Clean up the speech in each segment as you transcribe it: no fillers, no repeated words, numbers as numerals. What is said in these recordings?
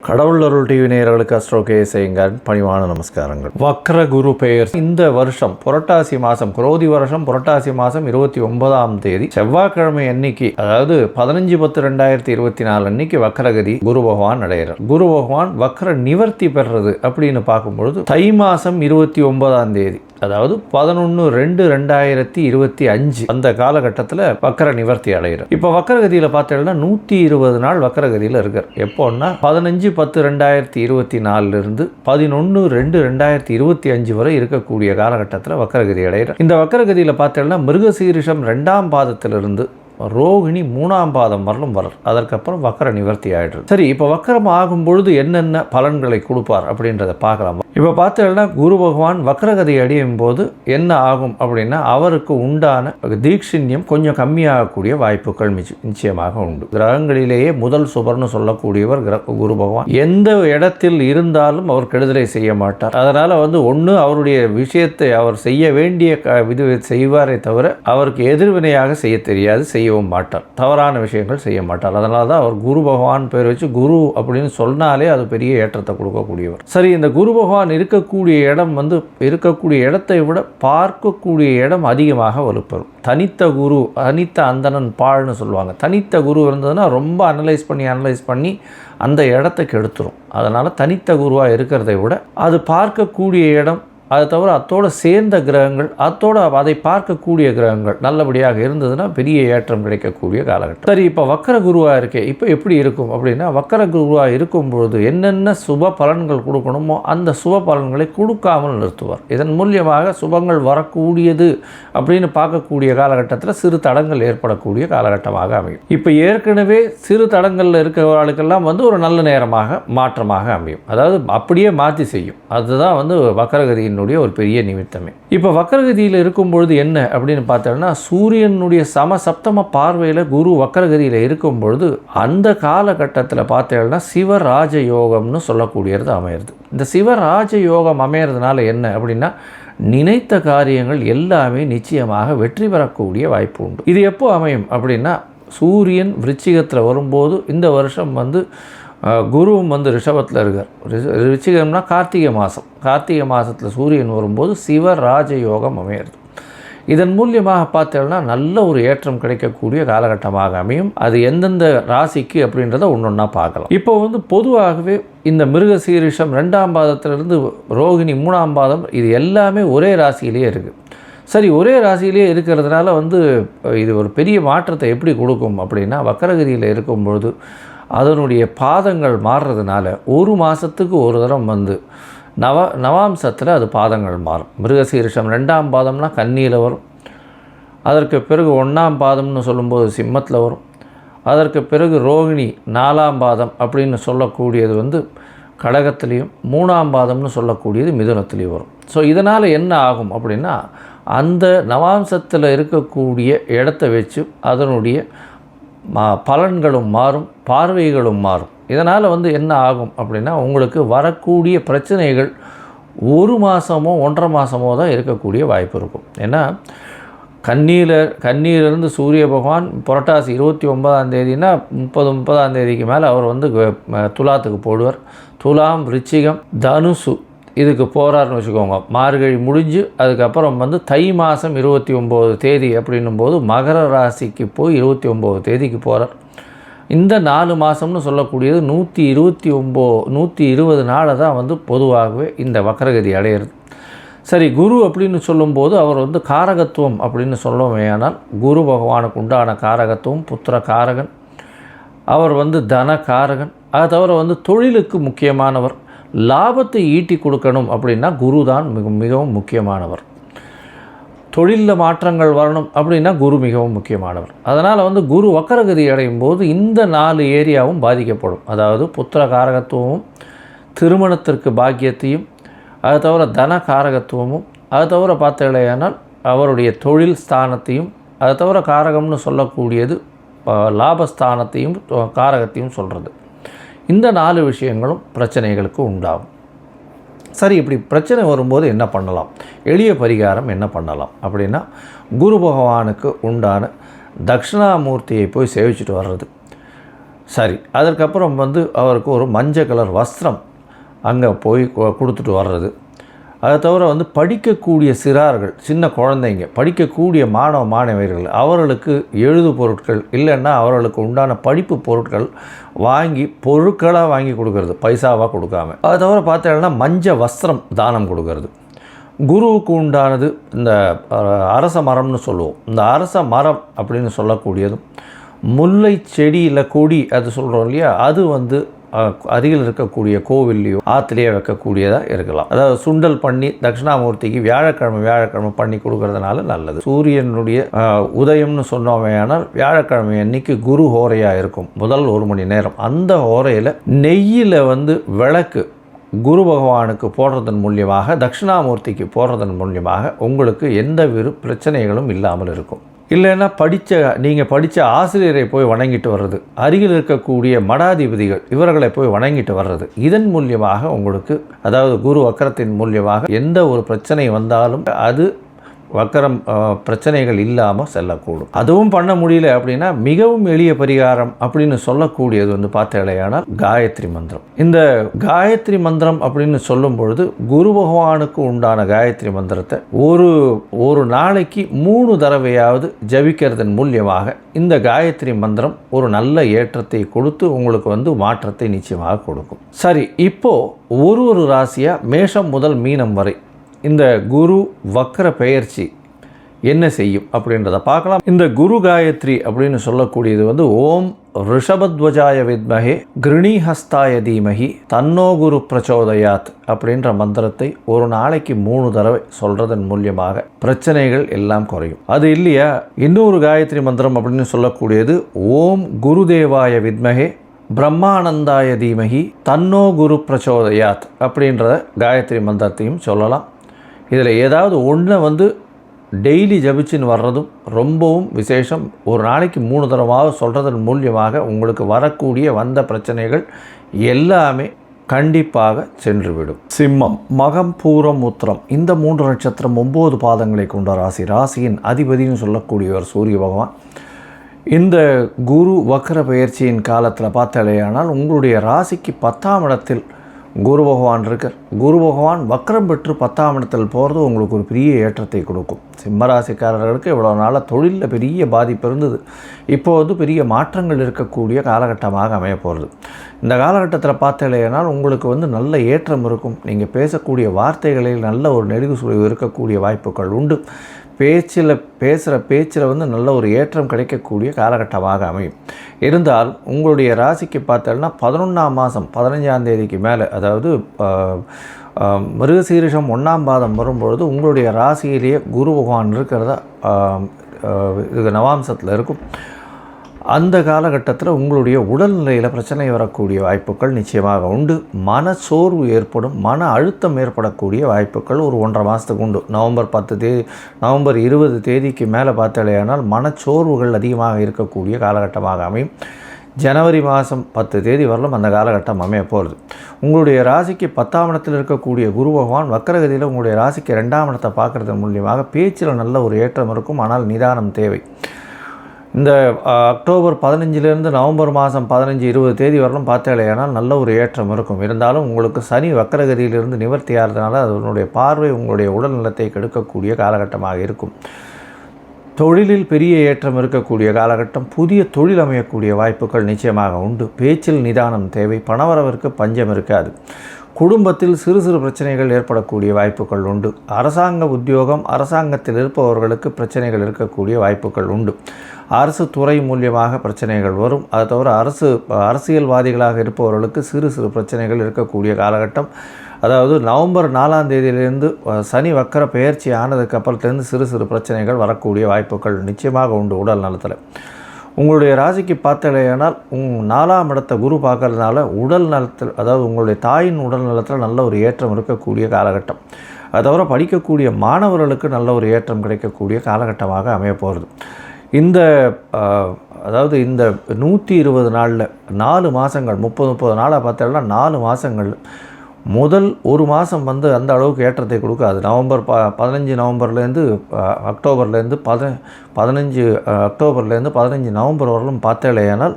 கடவுள் அருள் டிவி நேயர்களுக்கு அஸ்ட்ரோ கேஎஸ்ஐயங்காரின் பணிவான நமஸ்காரங்கள். வக்ர குரு பெயர் இந்த வருஷம் புரட்டாசி மாதம், குரோதி வருஷம் புரட்டாசி மாதம் 29ஆம் தேதி செவ்வாய்க்கிழமை அன்னைக்கு, அதாவது 15/10/2024 அன்னைக்கு வக்ரகதி குரு பகவான் அடைகிறார். குரு பகவான் வக்ர நிவர்த்தி பெறுறது அப்படின்னு பார்க்கும்பொழுது தை மாதம் 29ஆம் தேதி, அதாவது 11/2/2025 அந்த காலகட்டத்தில் வக்கர நிவர்த்தி அடைகிறார். இப்போ வக்கரகதியில் பார்த்தீங்கன்னா 120 நாள் வக்கரகதியில் இருக்கார். எப்போன்னா 15/10/2024 11/2/2025 வரை இருக்கக்கூடிய காலகட்டத்தில் வக்கரகதி அடைகிறார். இந்த வக்கரகதியில் பார்த்தீங்கன்னா மிருகசீரிஷம் 2ஆம் பாதத்திலிருந்து ரோகிணி 3ஆம் பாதம் வரலும் வரார். அதற்கப்புறம் வக்கர நிவர்த்தி ஆகிடுறது. சரி, இப்போ வக்கரம் ஆகும் பொழுது என்னென்ன பலன்களை கொடுப்பார் அப்படின்றத பார்க்கலாம். இப்போ பார்த்தீங்கன்னா குரு பகவான் வக்கரகதி அடையும் போது என்ன ஆகும் அப்படின்னா, அவருக்கு உண்டான தீட்சிண்யம் கொஞ்சம் கம்மியாகக்கூடிய வாய்ப்புகள் நிச்சயமாக உண்டு. கிரகங்களிலேயே முதல் சுபர்னு சொல்லக்கூடியவர் குரு பகவான். எந்த இடத்தில் இருந்தாலும் அவர் கெடுதலை செய்ய மாட்டார். அதனால் ஒன்று அவருடைய விஷயத்தை அவர் செய்ய வேண்டிய செய்வாரே தவிர அவருக்கு எதிர்வினையாக செய்ய தெரியாது, செய்யவும் மாட்டார். தவறான விஷயங்கள் செய்ய மாட்டார். அதனால தான் அவர் குரு பகவான் பேர் வச்சு குரு அப்படின்னு சொன்னாலே அது பெரிய ஏற்றத்தை கொடுக்கக்கூடியவர். சரி, இந்த குரு பகவான் இருக்கக்கூடிய இடம் இருக்கக்கூடிய இடத்தை விட பார்க்கக்கூடிய இடம் அதிகமாக வலுப்பெறும். தனித்த குரு, தனித்த அந்தணன் பாழ்னு சொல்லுவாங்க. தனித்த குரு இருந்ததுன்னா ரொம்ப அனலைஸ் பண்ணி அந்த இடத்துக்கு எடுத்துரும். அதனால் தனித்த குருவாக இருக்கிறதை விட அது பார்க்கக்கூடிய இடம், அதை தவிர அத்தோடு சேர்ந்த கிரகங்கள், அதை பார்க்கக்கூடிய கிரகங்கள் நல்லபடியாக இருந்ததுன்னா பெரிய ஏற்றம் கிடைக்கக்கூடிய காலகட்டம். சரி, இப்போ வக்கர குருவாக இருக்கே, இப்போ எப்படி இருக்கும் அப்படின்னா, வக்கர குருவாக இருக்கும்பொழுது என்னென்ன சுப பலன்கள் கொடுக்கணுமோ அந்த சுப பலன்களை கொடுக்காமல் நிறுத்துவார். இதன் மூலியமாக சுபங்கள் வரக்கூடியது அப்படின்னு பார்க்கக்கூடிய காலகட்டத்தில் சிறு தடங்கள் ஏற்படக்கூடிய காலகட்டமாக அமையும். இப்போ ஏற்கனவே சிறு தடங்களில் இருக்கிறவர்களுக்கெல்லாம் ஒரு நல்ல நேரமாக மாற்றமாக அமையும். அதாவது அப்படியே மாற்றி செய்யும். அதுதான் வக்கரகதியின் ஒரு பெரிய நிமித்தமே. இப்போ வக்கரகதியில் இருக்கும்பொழுது என்ன அப்படின்னு பார்த்தோம்னா, சூரியனுடைய சமசப்தம பார்வையில் குரு வக்கரகதியில் இருக்கும்பொழுது அந்த காலகட்டத்தில் பார்த்தோம்னா சிவராஜ யோகம்னு சொல்லக்கூடியது அமையிறது. இந்த சிவராஜ யோகம் அமையிறதுனால என்ன அப்படின்னா, நினைத்த காரியங்கள் எல்லாமே நிச்சயமாக வெற்றி பெறக்கூடிய வாய்ப்பு உண்டு. இது எப்போ அமையும் அப்படின்னா, சூரியன் விருச்சிகத்தில் வரும்போது, இந்த வருஷம் குருவும் ரிஷபத்தில் இருக்கார். ரிச்சிகம்னா கார்த்திகை மாதத்தில் சூரியன் வரும்போது சிவராஜ யோகம் அமையிறது. இதன் மூலியமாக பார்த்தோம்னா நல்ல ஒரு ஏற்றம் கிடைக்கக்கூடிய காலகட்டமாக அமையும். அது எந்தெந்த ராசிக்கு அப்படின்றத ஒன்றொன்னா பார்க்கலாம். இப்போ பொதுவாகவே இந்த மிருகசீரிஷம் 2ஆம் பாதத்திலிருந்து ரோகிணி 3ஆம் பாதம், இது எல்லாமே ஒரே ராசியிலேயே இருக்குது. சரி, ஒரே ராசியிலே இருக்கிறதுனால இது ஒரு பெரிய மாற்றத்தை எப்படி கொடுக்கும் அப்படின்னா, வக்கரகதியில் இருக்கும்பொழுது அதனுடைய பாதங்கள் மாறுறதுனால ஒரு மாதத்துக்கு ஒரு தரம் நவாம்சத்தில் அது பாதங்கள் மாறும். மிருகசீரிஷம் 2ஆம் பாதம்னா கன்னியில் வரும். அதற்கு பிறகு 1ஆம் பாதம்னு சொல்லும்போது சிம்மத்தில் வரும். அதற்கு பிறகு ரோகிணி 4ஆம் பாதம் அப்படின்னு சொல்லக்கூடியது கடகத்திலையும், 3ஆம் பாதம்னு சொல்லக்கூடியது மிதுனத்திலையும் வரும். ஸோ இதனால் என்ன ஆகும் அப்படின்னா, அந்த நவாம்சத்தில் இருக்கக்கூடிய இடத்த வச்சு அதனுடைய பலன்களும் மாறும், பார்வைகளும் மாறும். இதனால் என்ன ஆகும் அப்படின்னா, உங்களுக்கு வரக்கூடிய பிரச்சனைகள் ஒரு மாதமோ 1.5 மாதமோ தான் இருக்கக்கூடிய வாய்ப்பு இருக்கும். ஏன்னா கன்னியிலிருந்து சூரிய பகவான் புரட்டாசி 29ஆம் தேதினா 30ஆம் தேதிக்கு மேலே அவர் துலாத்துக்கு போடுவார். துலாம், விருச்சிகம், தனுசு இதுக்கு போகிறாருன்னு வச்சுக்கோங்க. மார்கழி முடிஞ்சு அதுக்கப்புறம் தை மாதம் 29 தேதி அப்படின்னும் போது மகர ராசிக்கு போய் 29 தேதிக்கு போகிறார். இந்த 4 மாதம்னு சொல்லக்கூடியது 120 நாளை தான் பொதுவாகவே இந்த வக்கரகதி அடையிறது. சரி, குரு அப்படின்னு சொல்லும்போது அவர் காரகத்துவம் அப்படின்னு சொல்லுவோமே. ஆனால் குரு பகவானுக்கு உண்டான காரகத்துவம் புத்திர காரகன். அவர் தன காரகன். அதை தவிர தொழிலுக்கு முக்கியமானவர். லாபத்தை ஈட்டி கொடுக்கணும் அப்படின்னா குரு தான் மிகவும் முக்கியமானவர். தொழிலில் மாற்றங்கள் வரணும் அப்படின்னா குரு மிகவும் முக்கியமானவர். அதனால் குரு வக்கரகதி அடையும் போது இந்த 4 ஏரியாவும் பாதிக்கப்படும். அதாவது புத்திர காரகத்துவமும், திருமணத்திற்கு பாக்கியத்தையும், அதை தவிர தன காரகத்துவமும், அதை தவிர பார்த்தீங்களேனால் அவருடைய தொழில் ஸ்தானத்தையும், அதை தவிர காரகம்னு சொல்லக்கூடியது லாபஸ்தானத்தையும் காரகத்தையும் சொல்கிறது. இந்த 4 விஷயங்களும் பிரச்சனைகளுக்கு உண்டாகும். சரி, இப்படி பிரச்சனை வரும்போது என்ன பண்ணலாம், எளிய பரிகாரம் என்ன பண்ணலாம் அப்படின்னா, குரு பகவானுக்கு உண்டான தட்சிணாமூர்த்தியை போய் சேவிச்சுட்டு வர்றது. சரி, அதற்கப்புறம் அவருக்கு ஒரு மஞ்சள் கலர் வஸ்திரம் அங்கே போய் கொடுத்துட்டு வர்றது. அதை தவிர படிக்கக்கூடிய சிறார்கள், சின்ன குழந்தைங்க, படிக்கக்கூடிய மாணவ மாணவியர்கள், அவர்களுக்கு எழுது பொருட்கள் இல்லைன்னா அவர்களுக்கு உண்டான படிப்பு பொருட்கள் வாங்கி பொருட்களாக வாங்கி கொடுக்கறது, பைசாவாக கொடுக்காம. அதை தவிர பார்த்தீங்கன்னா மஞ்சள் வஸ்திரம் தானம் கொடுக்கறது. குருவுக்கு உண்டானது இந்த அரச மரம்னு சொல்லுவோம். இந்த அரச மரம் அப்படின்னு சொல்லக்கூடியதும் முல்லை செடி இல்லை கொடி அது சொல்கிறோம் இல்லையா, அது அருகில் இருக்கக்கூடிய கோவில்லையோ ஆற்றுலையோ வைக்கக்கூடியதாக இருக்கலாம். அதாவது சுண்டல் பண்ணி தட்சிணாமூர்த்திக்கு வியாழக்கிழமை பண்ணி கொடுக்கறதுனால நல்லது. சூரியனுடைய உதயம்னு சொன்னோமையானால் வியாழக்கிழமை அன்னைக்கு குரு ஹோரையாக இருக்கும், முதல் 1 மணி நேரம். அந்த ஹோரையில் நெய்யில் விளக்கு குரு பகவானுக்கு போடுறதன் மூலியமாக, தட்சிணாமூர்த்திக்கு போடுறதன் மூலியமாக உங்களுக்கு எந்த பிரச்சனைகளும் இல்லாமல் இருக்கும். இல்லைன்னா நீங்கள் படித்த ஆசிரியரை போய் வணங்கிட்டு வர்றது, அருகில் இருக்கக்கூடிய மடாதிபதிகள் இவர்களை போய் வணங்கிட்டு வர்றது, இதன் மூலியமாக உங்களுக்கு, அதாவது குரு வக்கரத்தின் மூலியமாக எந்த ஒரு பிரச்சனை வந்தாலும் அது வக்கரம் பிரச்சனைகள் இல்லாமல் செல்லக்கூடும். அதுவும் பண்ண முடியல அப்படின்னா மிகவும் எளிய பரிகாரம் அப்படின்னு சொல்லக்கூடியது பார்த்தேலையானால் காயத்ரி மந்திரம். இந்த காயத்ரி மந்திரம் அப்படின்னு சொல்லும் பொழுது குரு பகவானுக்கு உண்டான காயத்ரி மந்திரத்தை ஒரு நாளைக்கு 3 தடவையாவது ஜபிக்கிறதன் மூலியமாக இந்த காயத்ரி மந்திரம் ஒரு நல்ல ஏற்றத்தை கொடுத்து உங்களுக்கு மாற்றத்தை நிச்சயமாக கொடுக்கும். சரி, இப்போது ஒரு ராசியாக மேஷம் முதல் மீனம் வரை இந்த குரு வக்கர பெயர்ச்சி என்ன செய்யும் அப்படின்றத பார்க்கலாம். இந்த குரு காயத்ரி அப்படின்னு சொல்லக்கூடியது ஓம் ரிஷபத்வஜாய வித்மஹே கிருணிஹஸ்தாய தீமஹி தன்னோ குரு பிரச்சோதயாத் அப்படின்ற மந்திரத்தை ஒரு நாளைக்கு 3 தடவை சொல்றதன் மூலியமாக பிரச்சனைகள் எல்லாம் குறையும். அது இல்லையா, இன்னொரு காயத்ரி மந்திரம் அப்படின்னு சொல்லக்கூடியது ஓம் குருதேவாய வித்மஹே பிரம்மானந்தாய தீமஹி தன்னோ குரு பிரச்சோதயாத் அப்படின்ற காயத்ரி மந்திரத்தையும் சொல்லலாம். இதில் ஏதாவது ஒன்று டெய்லி ஜபிச்சின்னு வர்றதும் ரொம்பவும் விசேஷம். ஒரு நாளைக்கு 3 தடவை சொல்கிறதன் மூலியமாக உங்களுக்கு வரக்கூடிய வந்த பிரச்சனைகள் எல்லாமே கண்டிப்பாக சென்றுவிடும். சிம்மம், மகம், பூரம், உத்திரம் இந்த 3 நட்சத்திரம் 9 பாதங்களை கொண்ட ராசி. ராசியின் அதிபதினு சொல்லக்கூடியவர் சூரிய பகவான். இந்த குரு வக்கர பயிற்சியின் காலத்தில் பார்த்தாலேயானால் உங்களுடைய ராசிக்கு 10ஆம் இடத்தில் குரு பகவான் இருக்கார். குரு பகவான் வக்கரம் பெற்று 10ஆம் இடத்தில் போகிறது உங்களுக்கு ஒரு பெரிய ஏற்றத்தை கொடுக்கும். சிம்மராசிக்காரர்களுக்கு இவ்வளோ நாளாக தொழிலில் பெரிய பாதிப்பு இருந்தது, இப்போது பெரிய மாற்றங்கள் இருக்கக்கூடிய காலகட்டமாக அமைய போகிறது. இந்த காலகட்டத்தில் பார்த்தலையானால் உங்களுக்கு நல்ல ஏற்றம் இருக்கும். நீங்கள் பேசக்கூடிய வார்த்தைகளில் நல்ல ஒரு நெடுகு சுழிவு இருக்கக்கூடிய வாய்ப்புகள் உண்டு. பேசுகிற பேச்சில் நல்ல ஒரு ஏற்றம் கிடைக்கக்கூடிய காலகட்டமாக அமையும். இருந்தால் உங்களுடைய ராசிக்கு பார்த்தோன்னா 11ஆம் மாதம் 15ஆம் தேதிக்கு மேலே, அதாவது மிருகசீரிஷம் 1ஆம் பாதம் வரும்பொழுது உங்களுடைய ராசியிலேயே குரு பகவான் இருக்கிறதா இது நவாம்சத்தில் இருக்கும். அந்த காலகட்டத்தில் உங்களுடைய உடல்நிலையில் பிரச்சனை வரக்கூடிய வாய்ப்புகள் நிச்சயமாக உண்டு. மனச்சோர்வு ஏற்படும், மன அழுத்தம் ஏற்படக்கூடிய வாய்ப்புகள் ஒரு 1.5 மாதத்துக்கு உண்டு. நவம்பர் 20 தேதிக்கு மேலே பார்த்தாலேயானால் மனச்சோர்வுகள் அதிகமாக இருக்கக்கூடிய காலகட்டமாக அமையும். ஜனவரி மாதம் 10 தேதி வரலும் அந்த காலகட்டம் அமைய போகிறது. உங்களுடைய ராசிக்கு 10ஆம் இடத்தில் இருக்கக்கூடிய குரு பகவான் வக்கரகதியில் உங்களுடைய ராசிக்கு 2ஆம் இடத்தை பார்க்குறது மூலியமாக பேச்சில் நல்ல ஒரு ஏற்றம் இருக்கும். ஆனால் நிதானம் தேவை. இந்த அக்டோபர் 15லேருந்து நவம்பர் மாதம் 15-20 தேதி வரலும் பார்த்தாலேயானால் நல்ல ஒரு ஏற்றம் இருக்கும். இருந்தாலும் உங்களுக்கு சனி வக்கரகதியிலிருந்து நிவர்த்தி ஆகிறதுனால அதனுடைய பார்வை உங்களுடைய உடல் நலத்தை கெடுக்கக்கூடிய காலகட்டமாக இருக்கும். தொழிலில் பெரிய ஏற்றம் இருக்கக்கூடிய காலகட்டம். புதிய தொழில் அமையக்கூடிய வாய்ப்புகள் நிச்சயமாக உண்டு. பேச்சில் நிதானம் தேவை. பணவரவிற்கு பஞ்சம் இருக்காது. குடும்பத்தில் சிறு சிறு பிரச்சனைகள் ஏற்படக்கூடிய வாய்ப்புகள் உண்டு. அரசாங்க உத்தியோகம், அரசாங்கத்தில் இருப்பவர்களுக்கு பிரச்சனைகள் இருக்கக்கூடிய வாய்ப்புகள் உண்டு. அரசு துறை மூலியமாக பிரச்சனைகள் வரும். அதை தவிர அரசியல்வாதிகளாக இருப்பவர்களுக்கு சிறு சிறு பிரச்சனைகள் இருக்கக்கூடிய காலகட்டம். அதாவது நவம்பர் 4ஆம் தேதியிலிருந்து சனி வக்கர பெயர்ச்சி ஆனதுக்கு அப்புறத்துலேருந்து சிறு சிறு பிரச்சனைகள் வரக்கூடிய வாய்ப்புகள் நிச்சயமாக உண்டு உடல் நலத்தில். உங்களுடைய ராசிக்கு பார்த்தலையானால் 4ஆம் இடத்தை குரு பார்க்கறதுனால உடல் நலத்தில், அதாவது உங்களுடைய தாயின் உடல் நலத்தில் நல்ல ஒரு ஏற்றம் இருக்கக்கூடிய காலகட்டம். அதை தவிர படிக்கக்கூடிய மாணவர்களுக்கு நல்ல ஒரு ஏற்றம் கிடைக்கக்கூடிய காலகட்டமாக அமைய போகிறது. அதாவது இந்த 120 நாளில் 4 மாதங்கள் 30 நாளாக பார்த்தோம்னா 4 மாதங்கள் முதல் ஒரு மாதம் வந்து அந்த அளவுக்கு ஏற்றத்தை கொடுக்காது. நவம்பர் 15 நவம்பர்லேருந்து அக்டோபர்லேருந்து 15 அக்டோபர்லேருந்து 15 நவம்பர் வரலும் பார்த்தேலையானால்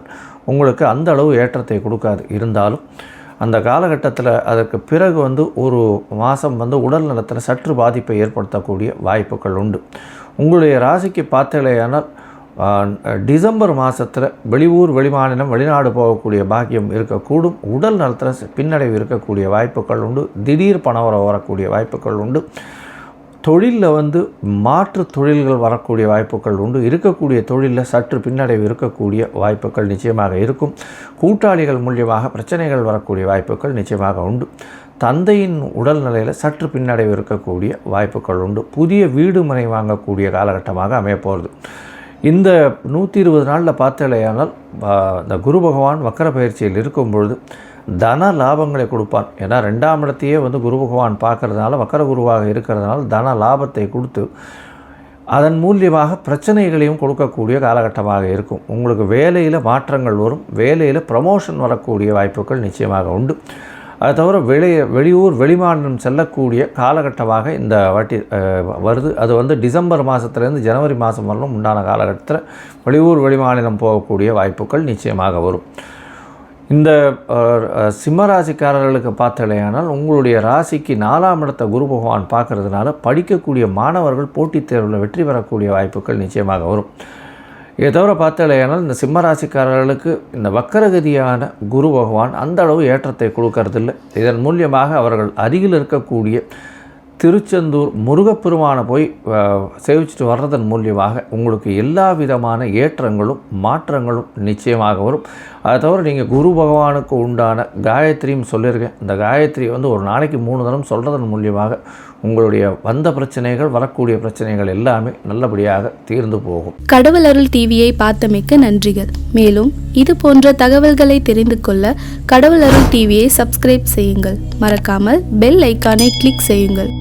உங்களுக்கு அந்த அளவு ஏற்றத்தை கொடுக்காது. இருந்தாலும் அந்த காலகட்டத்தில் அதற்கு பிறகு வந்து ஒரு மாதம் வந்து உடல் நலத்தில் சற்று பாதிப்பை ஏற்படுத்தக்கூடிய வாய்ப்புகள் உண்டு. உங்களுடைய ராசிக்கு பார்த்தேலையானால் டிசம்பர் மாதத்தில் வெளியூர் வெளிமாநிலம் வெளிநாடு போகக்கூடிய பாக்கியம் இருக்கக்கூடும். உடல் நலத்தில் பின்னடைவு இருக்கக்கூடிய வாய்ப்புகள் உண்டு. திடீர் பணவரவு வரக்கூடிய வாய்ப்புகள் உண்டு. தொழிலில் வந்து மாற்று தொழில்கள் வரக்கூடிய வாய்ப்புகள் உண்டு. இருக்கக்கூடிய தொழிலில் சற்று பின்னடைவு இருக்கக்கூடிய வாய்ப்புகள் நிச்சயமாக இருக்கும். கூட்டாளிகள் மூலியமாக பிரச்சனைகள் வரக்கூடிய வாய்ப்புகள் நிச்சயமாக உண்டு. தந்தையின் உடல்நிலையில் சற்று பின்னடைவு இருக்கக்கூடிய வாய்ப்புகள் உண்டு. புதிய வீடு மனை வாங்கக்கூடிய காலகட்டமாக அமையப்போகிறது. இந்த 120 நாளில் பார்த்தலையானால் இந்த குரு பகவான் வக்கர பயிற்சியில் இருக்கும் பொழுது தன லாபங்களை கொடுப்பான். ஏன்னா 2ஆம் இடத்தையே வந்து குரு பகவான் பார்க்கறதுனால, வக்கர குருவாக இருக்கிறதுனால தன லாபத்தை கொடுத்து அதன் மூலியமாக பிரச்சனைகளையும் கொடுக்கக்கூடிய காலகட்டமாக இருக்கும். உங்களுக்கு வேலையில் மாற்றங்கள் வரும். வேலையில் ப்ரமோஷன் வரக்கூடிய வாய்ப்புகள் நிச்சயமாக உண்டு. அது தவிர வெளியூர் வெளிமாநிலம் செல்லக்கூடிய காலகட்டமாக இந்த வாட்டி வருது. அது வந்து டிசம்பர் மாதத்துலேருந்து ஜனவரி மாதம் வரலும் உண்டான காலகட்டத்தில் வெளியூர் வெளிமாநிலம் போகக்கூடிய வாய்ப்புகள் நிச்சயமாக வரும். இந்த சிம்மராசிக்காரர்களுக்கு பார்த்தலையானால் உங்களுடைய ராசிக்கு 4ஆம் இடத்தை குரு பகவான் பார்க்கறதுனால படிக்கக்கூடிய மாணவர்கள் போட்டித் தேர்வில் வெற்றி பெறக்கூடிய வாய்ப்புகள் நிச்சயமாக வரும். இதை தவிர பார்த்தலையானால் இந்த சிம்மராசிக்காரர்களுக்கு இந்த வக்கரகதியான குரு பகவான் அந்த அளவு ஏற்றத்தை கொடுக்கறதில்லை. இதன் மூலியமாக அவர்கள் அருகில் இருக்கக்கூடிய திருச்செந்தூர் முருகப்பெருமானை போய் சேவிச்சுட்டு வர்றதன் மூலியமாக உங்களுக்கு எல்லா விதமான ஏற்றங்களும் மாற்றங்களும் நிச்சயமாக வரும். அதை தவிர நீங்கள் குரு பகவானுக்கு உண்டான காயத்ரியும் சொல்லியிருக்கேன். இந்த காயத்ரி வந்து ஒரு நாளைக்கு 3 தரம் சொல்கிறதன் மூலியமாக உங்களுடைய வந்த பிரச்சனைகள், வரக்கூடிய பிரச்சனைகள் எல்லாமே நல்லபடியாக தீர்ந்து போகும். கடவுள் அருள் டிவியை பார்த்தமைக்கு நன்றிகள். மேலும் இது போன்ற தகவல்களை தெரிந்து கொள்ள கடவுள் அருள் டிவியை சப்ஸ்கிரைப் செய்யுங்கள். மறக்காமல் பெல் ஐக்கானை கிளிக் செய்யுங்கள்.